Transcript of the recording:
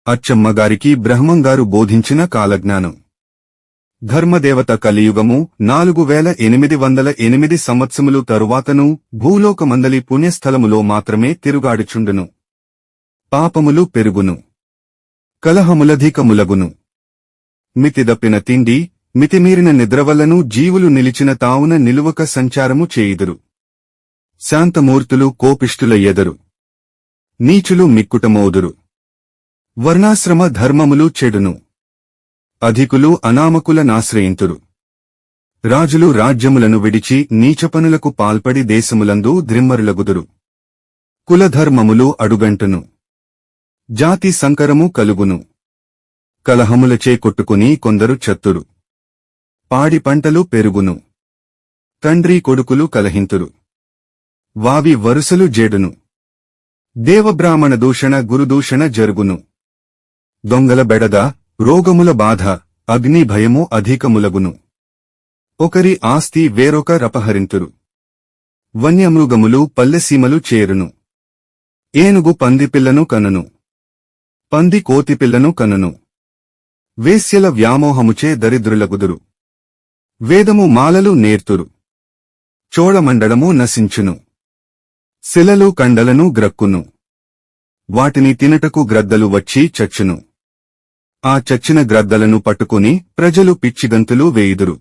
అచ్చమ్మగారికి బ్రహ్మంగారు బోధించిన కాలజ్ఞానం. ధర్మదేవత కలియుగము 4808 సంవత్సరములు తరువాతను భూలోకమందలి పుణ్యస్థలములో మాత్రమే తిరుగాడుచుండును. పాపములు పెరుగును, కలహములధికములగును. మితిదప్పిన తిండి, మితిమీరిన నిద్రవల్లను జీవులు నిలిచిన తావున నిలువక సంచారము చేయుదురు. శాంతమూర్తులు కోపిష్ఠులయ్యెదరు, నీచులు మిక్కుటమోదురు. వర్ణాశ్రమ ధర్మములు చెడును, అధికులు అనామకులనాశ్రయింతురు. రాజులు రాజ్యములను విడిచి నీచపనులకు పాల్పడి దేశములందు ద్రిమ్మరులగుదురు. కులధర్మములు అడుగంటును, జాతి సంకరము కలుగును. కలహములచే కొట్టుకుని కొందరు చత్తురు. పాడి పంటలు పెరుగును, తండ్రి కొడుకులు కలహింతురు. వావి వరుసలు జేడును, దేవబ్రాహ్మణ దూషణ గురుదూషణ జరుగును. దొంగల బెడద, రోగముల బాధ, అగ్ని భయము అధికములగును. ఒకరి ఆస్తి వేరొక రపహరింతురు. వన్యమృగములు పల్లెసీమలు చేరును. ఏనుగు పందిపిల్లను కనును, పంది కోతిపిల్లను కనును. వేశ్యల వ్యామోహముచే దరిద్రులగుదురు. వేదము మాలలు నేర్తురు, చోళమండలము నశించును. శిలలు కండలను గ్రక్కును, వాటిని తినటకు గ్రద్దలు వచ్చి చచ్చును. ఆ చచ్చిన గ్రద్దలను పట్టుకుని ప్రజలు పిచ్చిగంతులు వేయుదురు.